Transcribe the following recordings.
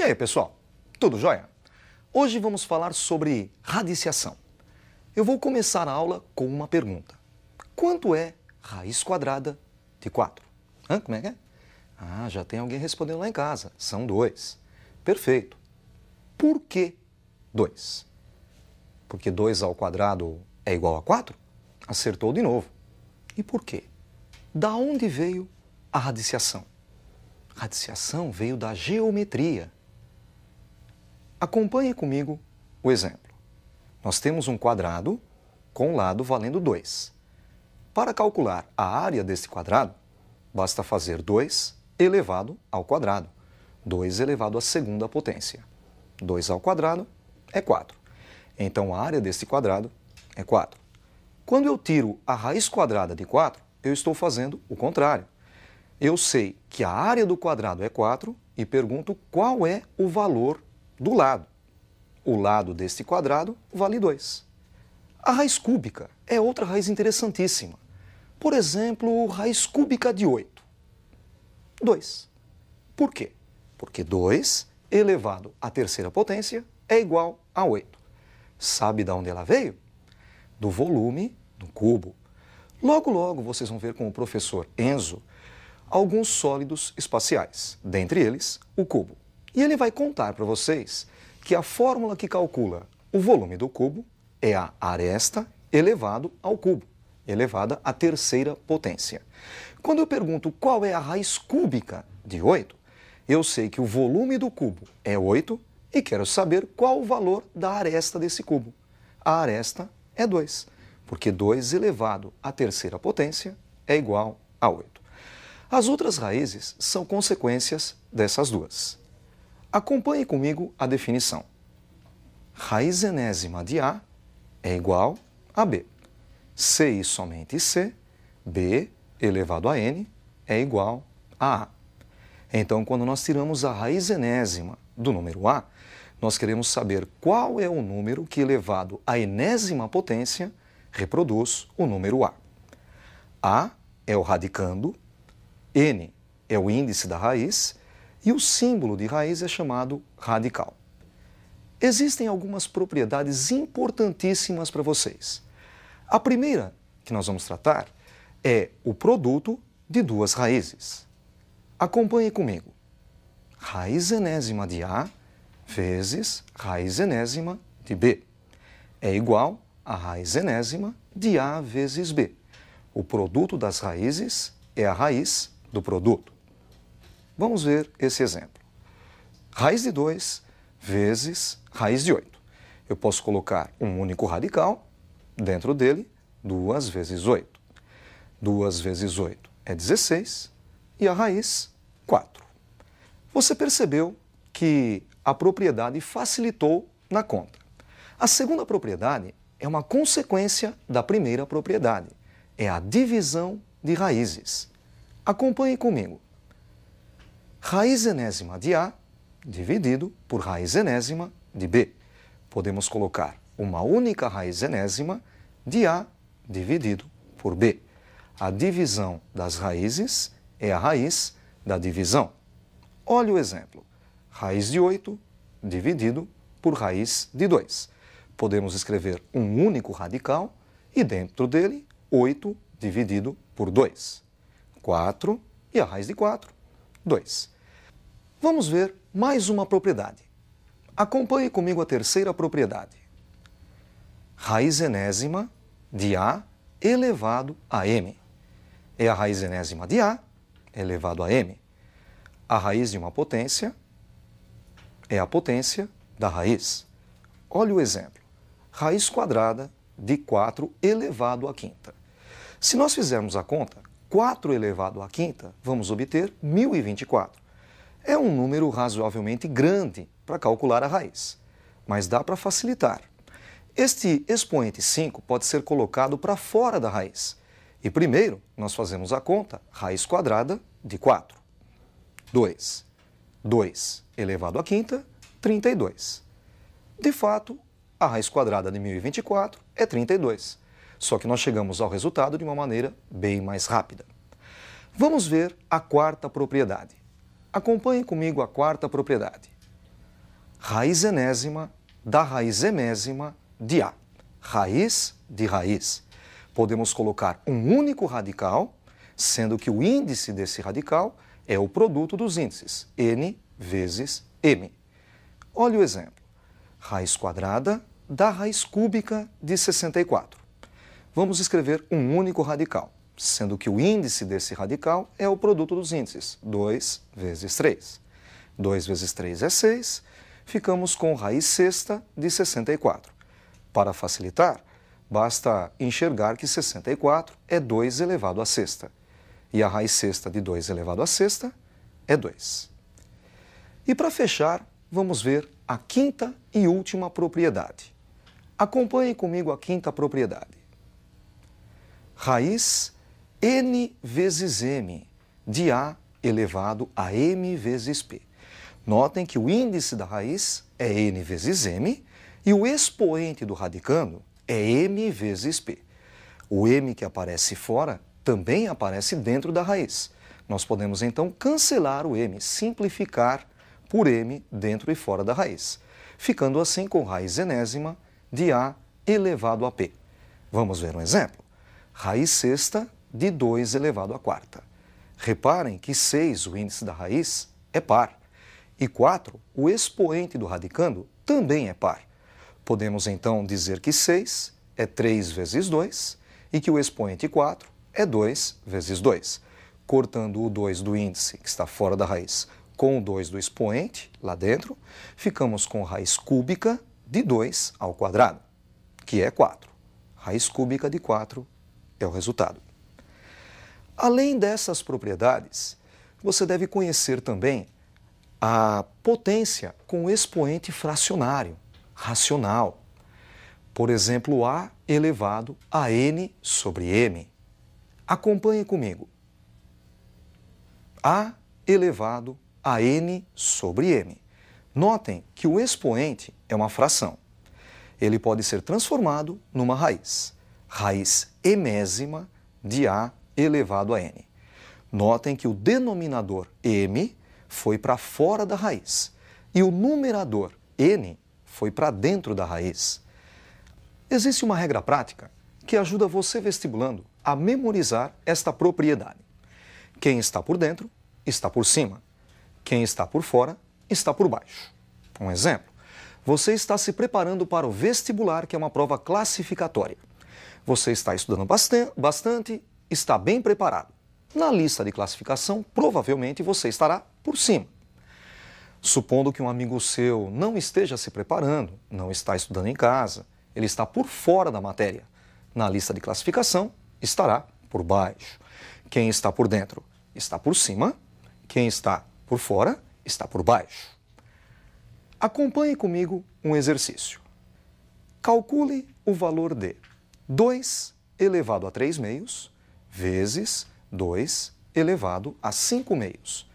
aí, pessoal? Tudo jóia? Hoje vamos falar sobre radiciação. Eu vou começar a aula com uma pergunta. Quanto é raiz quadrada de 4? Como é que é? Ah, já tem alguém respondendo lá em casa. São 2. Perfeito. Por que 2? Porque 2 ao quadrado é igual a 4? Acertou de novo. E por quê? Da onde veio a radiciação? A radiciação veio da geometria. Acompanhe comigo o exemplo. Nós temos um quadrado com lado valendo 2. Para calcular a área desse quadrado, basta fazer 2 elevado ao quadrado. 2 elevado à segunda potência. 2 ao quadrado é 4. Então a área desse quadrado é 4. Quando eu tiro a raiz quadrada de 4, eu estou fazendo o contrário. Eu sei que a área do quadrado é 4 e pergunto qual é o valor do lado. O lado deste quadrado vale 2. A raiz cúbica é outra raiz interessantíssima. Por exemplo, raiz cúbica de 8. 2. Por quê? Porque 2 elevado à terceira potência é igual a 8. Sabe de onde ela veio? Do volume do cubo. Logo, logo vocês vão ver com o professor Enzo alguns sólidos espaciais, dentre eles o cubo. E ele vai contar para vocês que a fórmula que calcula o volume do cubo é a aresta elevado ao cubo, elevada à terceira potência. Quando eu pergunto qual é a raiz cúbica de 8, eu sei que o volume do cubo é 8 e quero saber qual o valor da aresta desse cubo. A aresta é 2, porque 2 elevado à terceira potência é igual a 8. As outras raízes são consequências dessas duas. Acompanhe comigo a definição. Raiz enésima de A é igual a B. C e somente C, B elevado a N é igual a A. Então, quando nós tiramos a raiz enésima do número A, nós queremos saber qual é o número que, elevado à enésima potência, reproduz o número A. A é o radicando, N é o índice da raiz e o símbolo de raiz é chamado radical. Existem algumas propriedades importantíssimas para vocês. A primeira que nós vamos tratar é o produto de duas raízes. Acompanhe comigo. Raiz enésima de A vezes raiz enésima de B é igual a raiz enésima de A vezes B. O produto das raízes é a raiz do produto. Vamos ver esse exemplo. Raiz de 2 vezes raiz de 8. Eu posso colocar um único radical, dentro dele 2 vezes 8. 2 vezes 8 é 16 e a raiz 4. Você percebeu que a propriedade facilitou na conta. A segunda propriedade é uma consequência da primeira propriedade. É a divisão de raízes. Acompanhe comigo. Raiz enésima de A dividido por raiz enésima de B. Podemos colocar uma única raiz enésima de A dividido por B. A divisão das raízes é a raiz da divisão. Olha o exemplo. Raiz de 8 dividido por raiz de 2. Podemos escrever um único radical e dentro dele 8 dividido por 2. 4 e a raiz de 4, 2. Vamos ver mais uma propriedade. Acompanhe comigo a terceira propriedade. Raiz enésima de A elevado a M. É a raiz enésima de A elevado a M. A raiz de uma potência é a potência da raiz. Olha o exemplo. Raiz quadrada de 4 elevado à quinta. Se nós fizermos a conta, 4 elevado à quinta, vamos obter 1024. É um número razoavelmente grande para calcular a raiz, mas dá para facilitar. Este expoente 5 pode ser colocado para fora da raiz. E primeiro, nós fazemos a conta, raiz quadrada de 4. 2. 2 elevado à quinta, 32. De fato, a raiz quadrada de 1024 é 32. Só que nós chegamos ao resultado de uma maneira bem mais rápida. Vamos ver a quarta propriedade. Acompanhe comigo a quarta propriedade. raiz enésima da raiz enésima de A. Raiz de raiz. Podemos colocar um único radical, sendo que o índice desse radical é o produto dos índices, n vezes m. Olha o exemplo. Raiz quadrada da raiz cúbica de 64. Vamos escrever um único radical, sendo que o índice desse radical é o produto dos índices, 2 vezes 3. 2 vezes 3 é 6, ficamos com raiz sexta de 64. Para facilitar, basta enxergar que 64 é 2 elevado à sexta, e a raiz sexta de 2 elevado à sexta é 2. E para fechar, vamos ver a quinta e última propriedade. Acompanhe comigo a quinta propriedade. Raiz n vezes m de A elevado a m vezes p. Notem que o índice da raiz é n vezes m e o expoente do radicando é m vezes p. O m que aparece fora também aparece dentro da raiz. Nós podemos então cancelar o m, simplificar por m dentro e fora da raiz, ficando assim com raiz enésima de A elevado a p. Vamos ver um exemplo. Raiz sexta de 2 elevado à quarta. Reparem que 6, o índice da raiz, é par. E 4, o expoente do radicando, também é par. Podemos então dizer que 6 é 3 vezes 2 e que o expoente 4 é 2 vezes 2. Cortando o 2 do índice, que está fora da raiz, com o 2 do expoente, lá dentro, ficamos com raiz cúbica de 2 ao quadrado, que é 4. Raiz cúbica de 4 é o resultado. Além dessas propriedades, você deve conhecer também a potência com expoente fracionário, racional. Por exemplo, A elevado a n sobre m. Acompanhe comigo. A elevado a n sobre m. Notem que o expoente é uma fração. Ele pode ser transformado numa raiz. Raiz enésima de A elevado a n. Notem que o denominador m foi para fora da raiz e o numerador n foi para dentro da raiz. Existe uma regra prática que ajuda você, vestibulando, a memorizar esta propriedade. Quem está por dentro está por cima. Quem está por fora está por baixo. Um exemplo. Você está se preparando para o vestibular, que é uma prova classificatória. Você está estudando bastante, está bem preparado. Na lista de classificação, provavelmente você estará por cima. Supondo que um amigo seu não esteja se preparando, não está estudando em casa, ele está por fora da matéria. Na lista de classificação, estará por baixo. Quem está por dentro está por cima, quem está por fora está por baixo. Acompanhe comigo um exercício. Calcule o valor de 2 elevado a 3 meios vezes 2 elevado a 5 meios.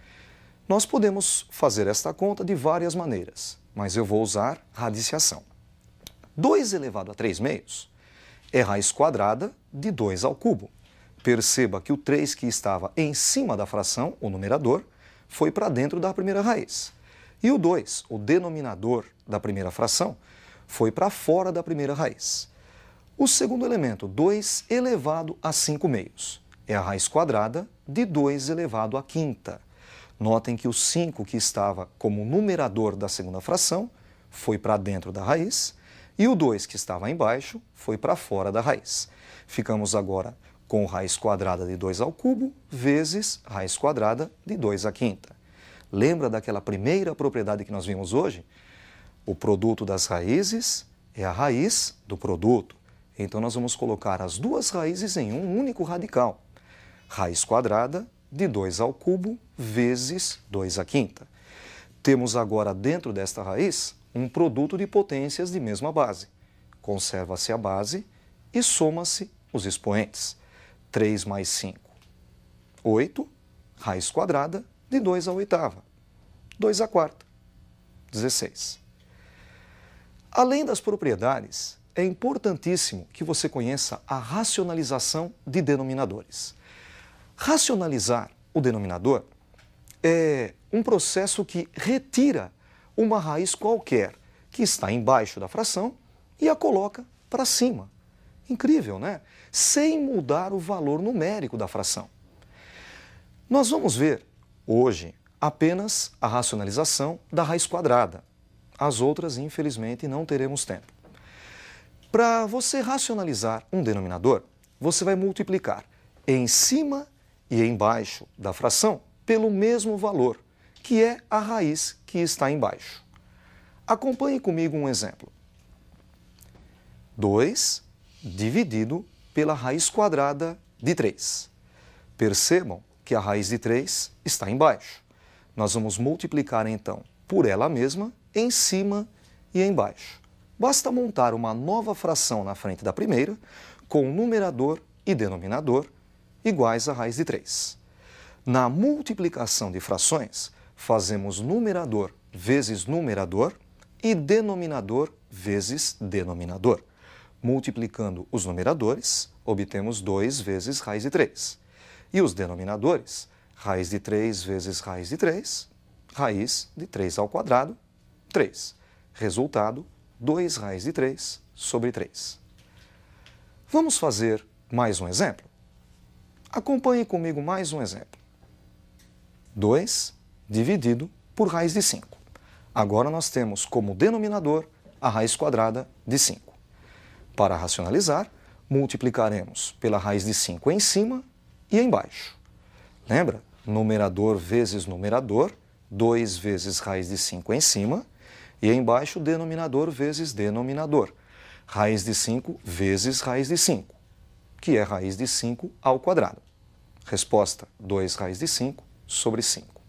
Nós podemos fazer esta conta de várias maneiras, mas eu vou usar radiciação. 2 elevado a 3 meios é raiz quadrada de 2 ao cubo. Perceba que o 3 que estava em cima da fração, o numerador, foi para dentro da primeira raiz. E o 2, o denominador da primeira fração, foi para fora da primeira raiz. O segundo elemento, 2 elevado a 5 meios, é a raiz quadrada de 2 elevado à quinta. Notem que o 5 que estava como numerador da segunda fração foi para dentro da raiz e o 2 que estava embaixo foi para fora da raiz. Ficamos agora com raiz quadrada de 2 ao cubo vezes raiz quadrada de 2 à quinta. Lembra daquela primeira propriedade que nós vimos hoje? O produto das raízes é a raiz do produto. Então, nós vamos colocar as duas raízes em um único radical. Raiz quadrada de 2 ao cubo vezes 2 à quinta. Temos agora dentro desta raiz um produto de potências de mesma base. Conserva-se a base e soma-se os expoentes. 3 mais 5, 8, raiz quadrada de 2 à oitava. 2 à quarta, 16. Além das propriedades, é importantíssimo que você conheça a racionalização de denominadores. Racionalizar o denominador é um processo que retira uma raiz qualquer que está embaixo da fração e a coloca para cima. Incrível, né? Sem mudar o valor numérico da fração. Nós vamos ver hoje apenas a racionalização da raiz quadrada. As outras, infelizmente, não teremos tempo. Para você racionalizar um denominador, você vai multiplicar em cima e embaixo da fração pelo mesmo valor, que é a raiz que está embaixo. Acompanhe comigo um exemplo. 2 dividido pela raiz quadrada de 3. Percebam que a raiz de 3 está embaixo. Nós vamos multiplicar então por ela mesma em cima e embaixo. Basta montar uma nova fração na frente da primeira, com numerador e denominador iguais à raiz de 3. Na multiplicação de frações, fazemos numerador vezes numerador e denominador vezes denominador. Multiplicando os numeradores, obtemos 2 vezes raiz de 3. E os denominadores, raiz de 3 vezes raiz de 3, raiz de 3 ao quadrado, 3. Resultado, 2 raiz de 3 sobre 3. Vamos fazer mais um exemplo? Acompanhe comigo mais um exemplo. 2 dividido por raiz de 5. Agora nós temos como denominador a raiz quadrada de 5. Para racionalizar, multiplicaremos pela raiz de 5 em cima e embaixo. Lembra? Numerador vezes numerador, 2 vezes raiz de 5 em cima, e embaixo denominador vezes denominador, raiz de 5 vezes raiz de 5, que é raiz de 5 ao quadrado. Resposta, 2 raiz de 5 sobre 5.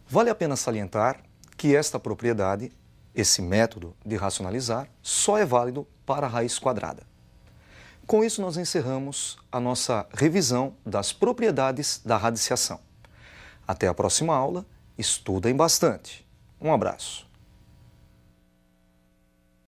Vale a pena salientar que esta propriedade, esse método de racionalizar, só é válido para a raiz quadrada. Com isso, nós encerramos a nossa revisão das propriedades da radiciação. Até a próxima aula, estudem bastante. Um abraço.